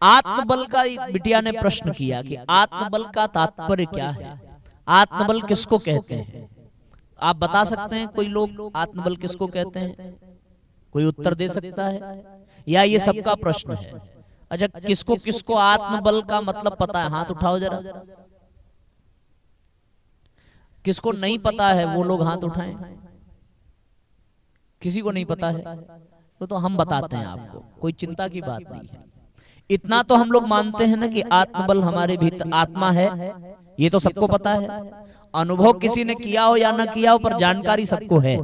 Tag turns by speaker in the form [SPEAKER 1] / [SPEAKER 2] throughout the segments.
[SPEAKER 1] आत्मबल का एक बिटिया ने प्रश्न किया कि आत्मबल का तात्पर्य क्या है, आत्मबल किसको कहते हैं? आप बता सकते हैं कोई लोग आत्मबल किसको कहते हैं? कोई उत्तर दे सकता है या ये सबका प्रश्न है? अच्छा, किसको किसको आत्मबल का मतलब पता है? हाथ उठाओ जरा। किसको नहीं पता है वो लोग हाथ उठाएं। किसी को नहीं पता है तो हम बताते हैं आपको, कोई चिंता की बात नहीं है। इतना तो हम लोग मानते हैं ना कि आत्मबल हमारे भीतर आत्मा है, ये तो सबको पता है। अनुभव किसी ने किया हो या ना किया हो, पर जानकारी सबको है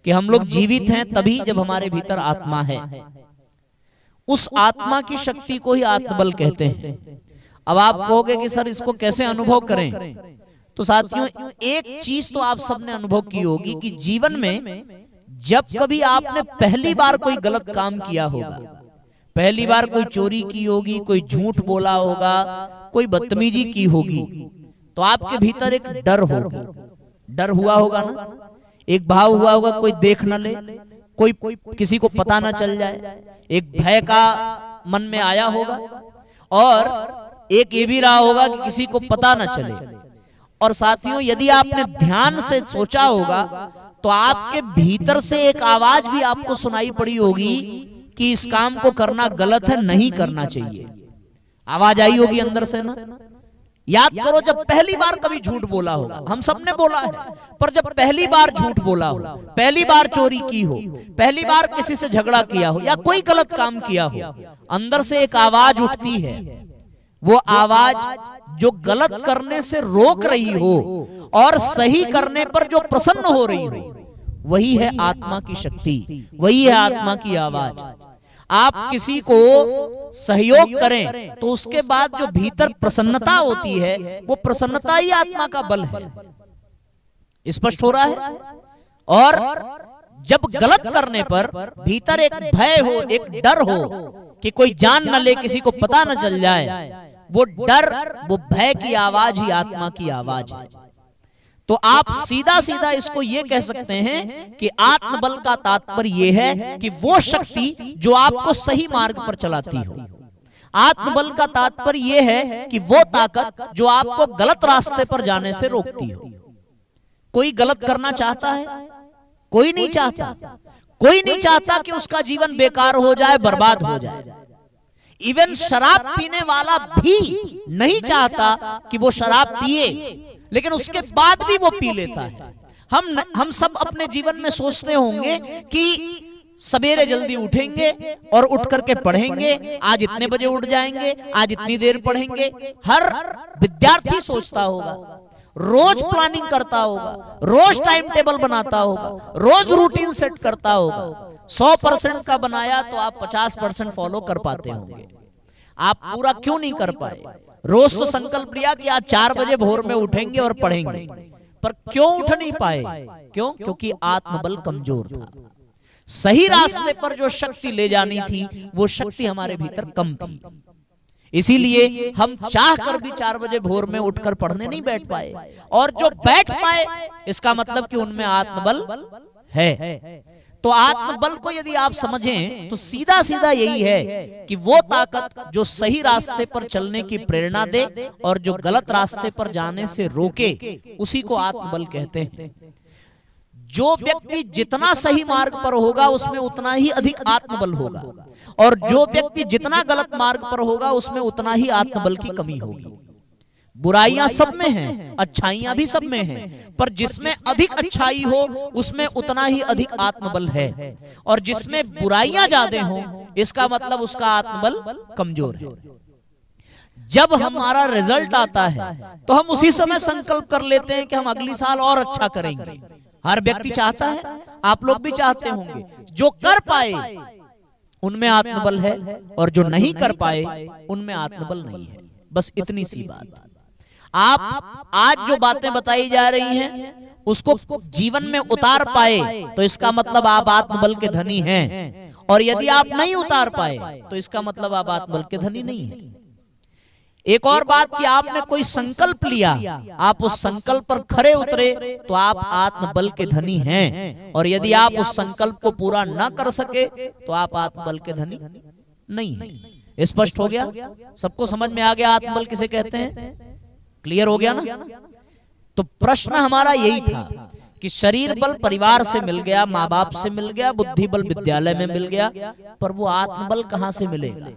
[SPEAKER 1] कि हम लोग जीवित हैं तभी जब हमारे भीतर आत्मा है। उस आत्मा की शक्ति को ही आत्मबल कहते हैं। अब आप कहोगे कि सर इसको कैसे अनुभव करें? तो साथियों, एक चीज तो आप सबने अनुभव की होगी कि जीवन में जब कभी आपने पहली बार कोई गलत काम किया होगा, पहली बार कोई चोरी की होगी, कोई झूठ बोला होगा, कोई बदतमीजी की होगी, तो आपके भीतर एक डर होगा। डर हुआ होगा ना, एक भाव हुआ होगा, कोई देख न ले, कोई किसी को पता न चल जाए, एक भय का मन में आया होगा, और एक ये भी रहा होगा कि किसी को पता न चले। और साथियों, यदि आपने ध्यान से सोचा होगा तो आपके भीतर से एक आवाज भी आपको सुनाई पड़ी होगी कि इस काम को करना गलत है, नहीं करना चाहिए। आवाज आई होगी अंदर से ना। याद करो, जब पहली बार कभी झूठ बोला होगा, हम सबने बोला है, पर जब पहली बार झूठ बोला हो, पहली बार चोरी की हो, पहली बार किसी से झगड़ा किया हो या कोई गलत काम किया हो, अंदर से एक आवाज उठती है। वो आवाज जो गलत करने से रोक रही हो और सही करने पर जो प्रसन्न हो रही हो, वही है आत्मा की शक्ति, वही है आत्मा की आवाज। आप किसी को सहयोग करें तो उसके बाद जो भीतर प्रसन्नता होती है, वो प्रसन्नता ही आत्मा का बल है। स्पष्ट हो रहा है? और जब गलत करने पर भीतर एक भय हो, एक डर हो कि कोई जान न ले, किसी को पता न चल जाए, वो डर, वो भय की आवाज ही आत्मा की आवाज है। तो आप सीधा सीधा इसको ये कह सकते हैं कि आत्मबल का तात्पर्य ये है कि वो शक्ति जो आपको सही मार्ग पर चलाती हो। आत्मबल का तात्पर्य ये है कि वो ताकत जो आपको गलत रास्ते पर जाने से रोकती हो। कोई गलत करना चाहता है? कोई नहीं चाहता। कोई नहीं चाहता कि उसका जीवन बेकार हो जाए, बर्बाद हो जाए। इवन शराब पीने वाला भी नहीं चाहता कि वो शराब पिए, लेकिन उसके बाद भी वो पी लेता है। हम सब अपने जीवन में सोचते होंगे कि सवेरे जल्दी उठेंगे और उठ करके पढ़ेंगे, आज इतने बजे उठ जाएंगे, आज इतनी देर पढ़ेंगे। हर विद्यार्थी सोचता होगा, रोज प्लानिंग करता होगा, रोज टाइम टेबल बनाता होगा, रोज रूटीन सेट करता होगा। 100% का बनाया तो आप 50% फॉलो कर पाते होंगे। आप पूरा क्यों नहीं कर पाए? रोज तो संकल्प लिया कि आज 4 बजे भोर में उठेंगे और पढ़ेंगे, पर क्यों उठ नहीं पाए? क्यों? क्योंकि आत्मबल कमजोर था। सही रास्ते पर जो शक्ति ले जानी थी, वो शक्ति हमारे भीतर कम थी। इसीलिए हम चाह कर भी 4 बजे भोर में उठकर पढ़ने नहीं बैठ पाए, और जो बैठ पाए इसका मतलब कि उनमें आत्मबल है। तो आत्मबल को यदि आप समझें तो सीधा सीधा यही है कि वो ताकत जो सही रास्ते पर चलने की प्रेरणा दे और जो गलत रास्ते पर जाने से रोके, उसी को आत्मबल कहते हैं। जो व्यक्ति जितना सही मार्ग पर होगा उसमें उतना ही अधिक आत्मबल होगा, और जो व्यक्ति जितना गलत मार्ग पर होगा उसमें उतना ही आत्मबल की कमी होगी। बुराइयां सब में हैं, अच्छाइयां भी सब में हैं, पर जिसमें अधिक अच्छाई हो उसमें उतना ही अधिक आत्मबल है, और जिसमें बुराइयां ज्यादा हो इसका मतलब उसका आत्मबल कमजोर है। जब हमारा रिजल्ट आता है तो हम उसी समय संकल्प कर लेते हैं कि हम अगली साल और अच्छा करेंगे। हर व्यक्ति चाहता है, आप लोग भी चाहते होंगे। जो कर पाए उनमें आत्मबल है, और जो नहीं कर पाए उनमें आत्मबल नहीं है। बस इतनी सी बात। आप आज जो बातें बताई जा रही हैं उसको जीवन में उतार पाए तो इसका मतलब आप आत्मबल के धनी हैं, और यदि आप नहीं उतार पाए तो इसका मतलब आप आत्मबल के धनी नहीं हैं। एक और बात कि आपने कोई संकल्प लिया, आप उस संकल्प पर खरे उतरे तो आप आत्मबल के धनी हैं, और यदि आप उस संकल्प को पूरा न कर सके तो आप आत्मबल के धनी नहीं हैं। स्पष्ट हो गया? सबको समझ में आ गया आत्मबल किसे कहते हैं? क्लियर हो गया ना? तो प्रश्न हमारा यही था कि शरीर बल परिवार से मिल गया, माँ बाप से मिल गया, बुद्धि बल विद्यालय में मिल गया, पर वो आत्मबल कहां से मिलेगा?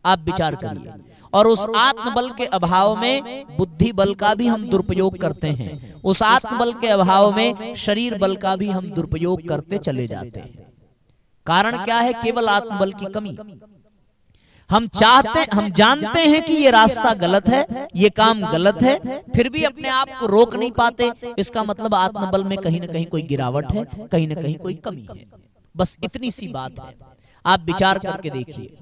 [SPEAKER 1] आप विचार करिए। और उस आत्मबल के अभाव में बुद्धि बल का भी हम दुरुपयोग करते हैं, उस आत्मबल के अभाव में शरीर बल का भी हम दुरुपयोग करते चले जाते हैं। कारण क्या है? केवल आत्मबल की कमी। हम जानते हैं कि ये रास्ता गलत है, ये काम गलत है, फिर भी अपने आप को रोक नहीं पाते। इसका मतलब आत्मबल में कहीं ना कहीं कोई गिरावट है, कहीं ना कहीं कोई कमी है। बस इतनी सी बात है। आप विचार करके देखिए,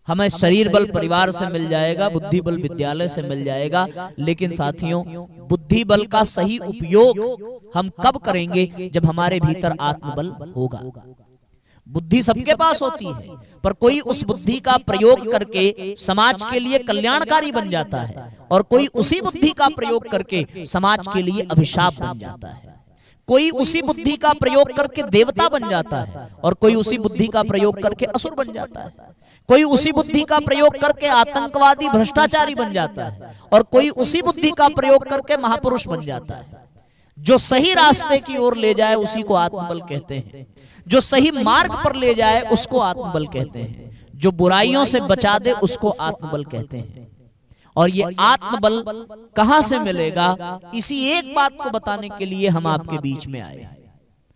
[SPEAKER 1] हमें शरीर बल परिवार से मिल जाएगा, बुद्धि बल विद्यालय से मिल जाएगा, लेकिन साथियों बुद्धि बल का सही उपयोग हम कब करेंगे? जब हमारे भीतर आत्मबल होगा। बुद्धि सबके पास होती है, पर कोई उस बुद्धि का प्रयोग करके समाज के लिए कल्याणकारी बन जाता है, और कोई उसी बुद्धि का प्रयोग करके समाज के लिए अभिशाप बन जाता है। कोई उसी बुद्धि का प्रयोग करके देवता बन जाता है, और कोई उसी बुद्धि का प्रयोग करके असुर बन जाता है। कोई उसी बुद्धि का प्रयोग करके आतंकवादी भ्रष्टाचारी बन जाता है, और कोई उसी बुद्धि का प्रयोग करके महापुरुष बन जाता है। जो सही रास्ते की ओर ले जाए उसी को आत्मबल कहते हैं, जो सही मार्ग पर ले जाए उसको आत्मबल कहते हैं, जो बुराइयों से बचा दे उसको आत्मबल कहते हैं। और ये आत्मबल कहां से मिलेगा? इसी एक बात को बताने के लिए हम आपके बीच में आए।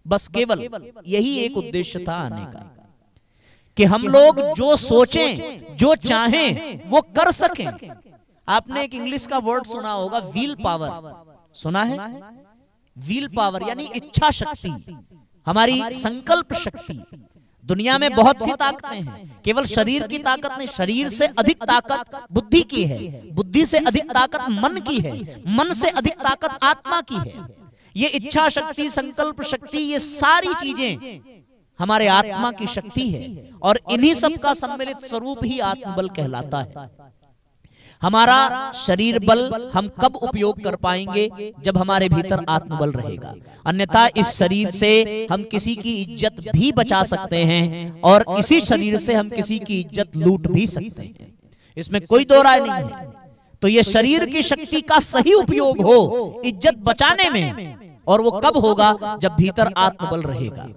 [SPEAKER 1] बस केवल यही एक उद्देश्य था आने का, कि हम लोग जो सोचें, जो चाहें, वो कर सकें। आपने एक इंग्लिश का वर्ड सुना होगा, व्हील पावर। सुना है? व्हील पावर यानी इच्छा शक्ति, हमारी संकल्प शक्ति। दुनिया में बहुत सी ताकतें हैं, केवल शरीर की ताकत नहीं, शरीर से अधिक ताकत बुद्धि की है, बुद्धि से अधिक ताकत मन की है, मन से अधिक ताकत आत्मा की है। ये इच्छा शक्ति, संकल्प शक्ति, ये सारी चीजें हमारे आत्मा की शक्ति है, और इन्हीं सब का सम्मिलित स्वरूप ही आत्मबल कहलाता है। हमारा शरीर बल हम कब उपयोग कर पाएंगे? जब हमारे भीतर आत्मबल रहेगा। अन्यथा इस शरीर से हम किसी की इज्जत भी बचा सकते हैं, और इसी शरीर से हम किसी की इज्जत लूट भी सकते हैं, इसमें कोई दो राय नहीं है। तो ये शरीर की शक्ति का सही उपयोग हो इज्जत बचाने में, और वो कब होगा? जब भीतर आत्मबल रहेगा,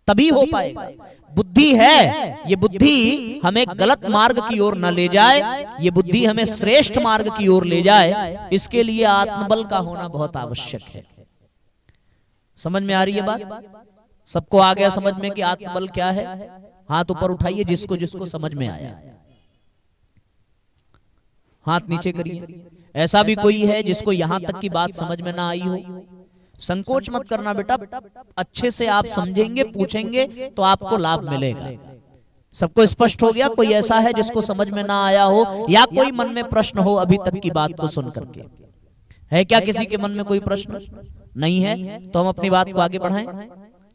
[SPEAKER 1] तभी हो पाएगा। बुद्धि है, ये बुद्धि हमें गलत मार्ग की ओर न ले जाए, ये बुद्धि हमें श्रेष्ठ मार्ग की ओर ले जाए, इसके लिए आत्मबल का होना बहुत आवश्यक है। समझ में आ रही है बात? सबको आ गया समझ में कि आत्मबल क्या है? हाथ ऊपर उठाइए जिसको जिसको समझ में आया, हाथ नीचे करिए। ऐसा भी कोई है जिसको यहां तक की बात समझ में ना आई हो? संकोच मत करना बेटा, अच्छे से आप समझेंगे, पूछेंगे तो आपको लाभ मिलेगा। सबको स्पष्ट हो गया? कोई ऐसा है जिसको समझ में ना आया हो, या कोई मन में प्रश्न हो अभी तक की बात को सुन करके? है क्या किसी के मन में कोई प्रश्न? नहीं है तो हम अपनी बात को आगे बढ़ाएं।